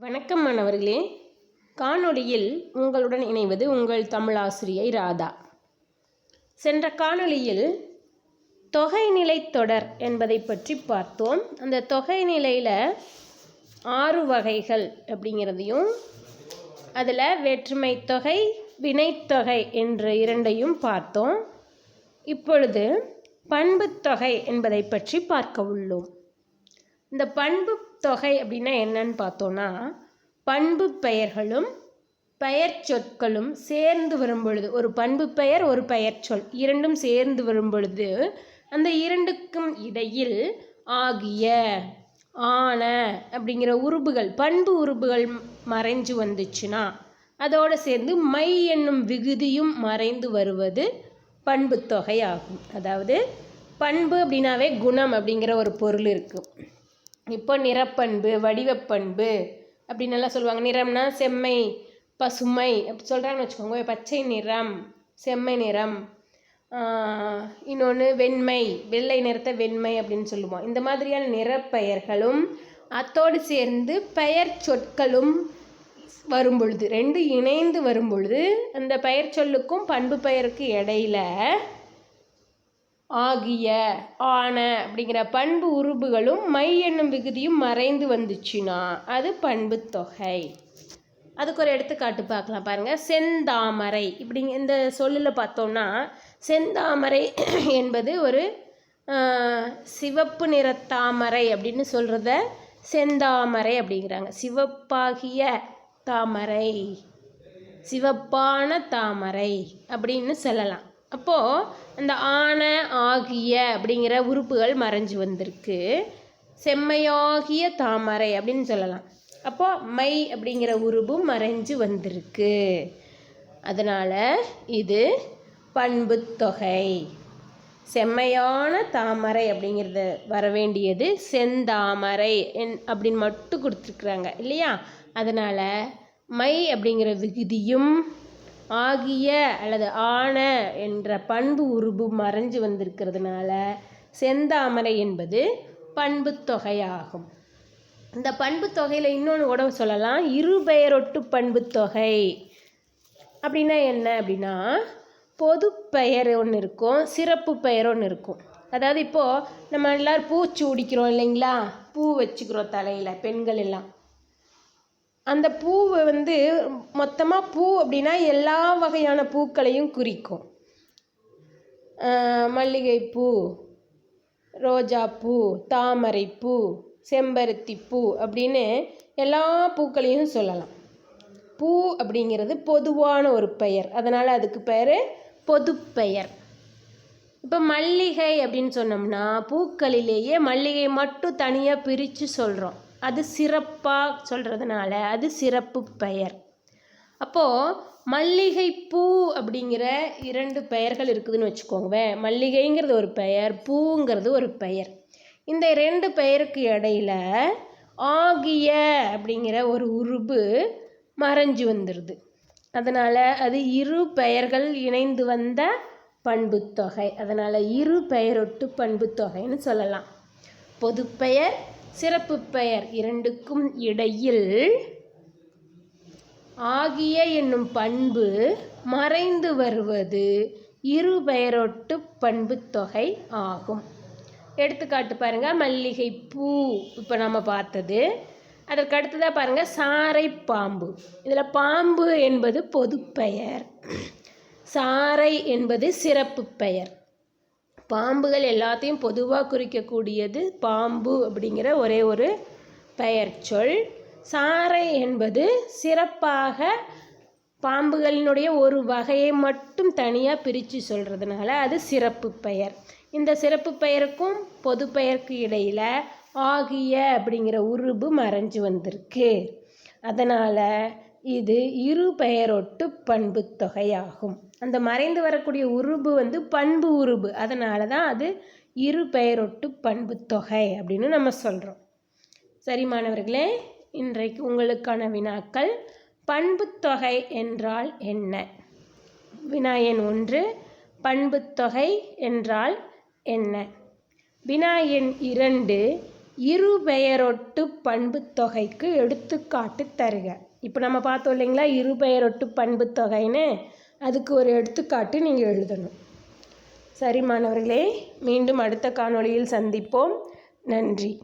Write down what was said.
வணக்கம் மாணவர்களே. காணொளியில் உங்களுடன் இணைவது உங்கள் தமிழாசிரியை ராதா. சென்ற காணொளியில் தொகைநிலை தொடர் என்பதை பற்றி பார்த்தோம். அந்த தொகைநிலையில் 6 வகைகள் அப்படிங்கிறதையும் அதில் வேற்றுமை தொகை வினைத்தொகை என்ற இரண்டையும் பார்த்தோம். இப்பொழுது பண்புத்தொகை என்பதை பற்றி பார்க்க உள்ளோம். இந்த பண்பு தொகை அப்படின்னா என்னன்னு பார்த்தோன்னா, பண்பு பெயர்களும் பெயர் சொற்களும் சேர்ந்து வரும்பொழுது, ஒரு பண்பு பெயர் ஒரு பெயர் சொல் இரண்டும் சேர்ந்து வரும்பொழுது அந்த இரண்டுக்கும் இடையில் ஆகிய ஆன அப்படிங்கிற உருபுகள், பண்பு உருபுகள் மறைஞ்சு வந்துச்சுன்னா அதோடு சேர்ந்து மை என்னும் விகுதியும் மறைந்து வருவது பண்பு தொகை ஆகும். அதாவது பண்பு அப்படின்னாவே குணம் அப்படிங்கிற ஒரு பொருள் இருக்குது. இப்போ நிறப்பண்பு, வடிவப்பண்பு அப்படின்னு எல்லாம் சொல்லுவாங்க. நிறம்னா செம்மை, பசுமை அப்படி சொல்கிறாங்கன்னு வச்சுக்கோங்க. பச்சை நிறம், செம்மை நிறம், இன்னொன்று வெண்மை, வெள்ளை நிறத்தை வெண்மை அப்படின்னு சொல்லுவோம். இந்த மாதிரியான நிறப்பெயர்களும் அத்தோடு சேர்ந்து பெயர் சொற்களும் வரும்பொழுது, ரெண்டு இணைந்து வரும்பொழுது அந்த பெயர் சொல்லுக்கும் பண்பு பெயருக்கு இடையில ஆகிய ஆன அப்படிங்கிற பண்பு உருபுகளும் மை என்னும் விகுதியும் மறைந்து வந்துச்சுன்னா அது பண்பு தொகை. அதுக்கு ஒரு எடுத்துக்காட்டு பார்க்கலாம் பாருங்கள். செந்தாமரை இப்படிங்க இந்த சொல்லில் பார்த்தோம்னா, செந்தாமரை என்பது ஒரு சிவப்பு நிற தாமரை அப்படின்னு சொல்கிறத செந்தாமரை அப்படிங்கிறாங்க. சிவப்பாகிய தாமரை, சிவப்பான தாமரை அப்படின்னு சொல்லலாம். அப்போது அந்த ஆன ஆகிய அப்படிங்கிற உறுப்புகள் மறைஞ்சு வந்திருக்கு. செம்மையாகிய தாமரை அப்படின்னு சொல்லலாம். அப்போது மை அப்படிங்கிற உருபும் மறைஞ்சு வந்திருக்கு. அதனால் இது பண்பு தொகை. செம்மையான தாமரை அப்படிங்கிறது வர வேண்டியது செந்தாமரை அப்படின்னு மட்டும் கொடுத்துருக்குறாங்க இல்லையா? அதனால் மை அப்படிங்கிற விகுதியும் ஆகிய அல்லது ஆன என்ற பண்பு உருபு மறைஞ்சு வந்திருக்கிறதுனால செந்தாமரை என்பது பண்பு தொகையாகும். இந்த பண்பு தொகையில் இன்னொன்று கூட சொல்லலாம், இருபெயரொட்டு பண்பு தொகை. அப்படின்னா என்ன அப்படின்னா, பொது பெயர் ஒன்று இருக்கும், சிறப்பு பெயர் ஒன்று இருக்கும். அதாவது இப்போது நம்ம எல்லோரும் பூச்சூடிக்கிறோம் இல்லைங்களா? பூ வச்சுக்கிறோம் தலையில், பெண்கள் எல்லாம். அந்த பூவை மொத்தமாக பூ அப்படின்னா எல்லா வகையான பூக்களையும் குறிக்கும். மல்லிகைப்பூ, ரோஜாப்பூ, தாமரைப்பூ, செம்பருத்திப்பூ அப்படின்னு எல்லா பூக்களையும் சொல்லலாம். பூ அப்படிங்கிறது பொதுவான ஒரு பெயர், அதனால் அதுக்கு பேர் பொது பெயர். இப்போ மல்லிகை அப்படின்னு சொன்னோம்னா பூக்களிலேயே மல்லிகை மட்டும் தனியாக பிரித்து சொல்கிறோம். அது சிறப்பாக சொல்கிறதுனால அது சிறப்பு பெயர். அப்போது மல்லிகைப்பூ அப்படிங்கிற 2 பெயர்கள் இருக்குதுன்னு வச்சுக்கோங்க. மல்லிகைங்கிறது ஒரு பெயர், பூங்கிறது ஒரு பெயர். இந்த 2 பெயருக்கு இடையில ஆகிய அப்படிங்கிற ஒரு உருபு மறைஞ்சு வந்துடுது. அதனால் அது இரு பெயர்கள் இணைந்து வந்த பண்பு தொகை. அதனால் இரு பெயரொட்டு பண்பு தொகைன்னு சொல்லலாம். பொதுப்பெயர், சிறப்பு பெயர் இரண்டுக்கும் இடையில் ஆகிய என்னும் பண்பு மறைந்து வருவது இரு பெயரொட்டு பண்பு தொகை ஆகும். எடுத்துக்காட்டு பாருங்கள். மல்லிகை பூ இப்போ நம்ம பார்த்தது. அதற்கு அடுத்ததாக பாருங்கள், சாரை பாம்பு. இதில் பாம்பு என்பது பொது பெயர், சாரை என்பது சிறப்பு பெயர். பாம்புகள் எல்லாத்தையும் பொதுவாக குறிக்கக்கூடியது பாம்பு அப்படிங்கிற ஒரே ஒரு பெயர் சொல். சாரை என்பது சிறப்பாக பாம்புகளினுடைய ஒரு வகையை மட்டும் தனியாக பிரித்து சொல்கிறதுனால அது சிறப்பு பெயர். இந்த சிறப்பு பெயருக்கும் பொது பெயருக்கு இடையில் ஆகிய அப்படிங்கிற உருபு மறைஞ்சு வந்திருக்கு. அதனால் இது இரு பெயரொட்டு பண்பு தொகையாகும். அந்த மறைந்து வரக்கூடிய உருபு பண்பு உருபு, அதனால தான் அது இரு பெயரொட்டு பண்பு தொகை அப்படின்னு நம்ம சொல்கிறோம். சரி மாணவர்களே, இன்றைக்கு உங்களுக்கான வினாக்கள். பண்பு தொகை என்றால் என்ன? வினா எண் 1, பண்பு தொகை என்றால் என்ன? வினா எண் 2, இருபெயரொட்டு பண்பு தொகைக்கு எடுத்துக்காட்டு தருக. இப்போ நம்ம பார்த்தோம் இல்லைங்களா, இருபெயரொட்டு பண்பு தொகைன்னு, அதுக்கு ஒரு எடுத்துக்காட்டு நீங்கள் எழுதணும். சரி மாணவர்களே, மீண்டும் அடுத்த காணொளியில் சந்திப்போம். நன்றி.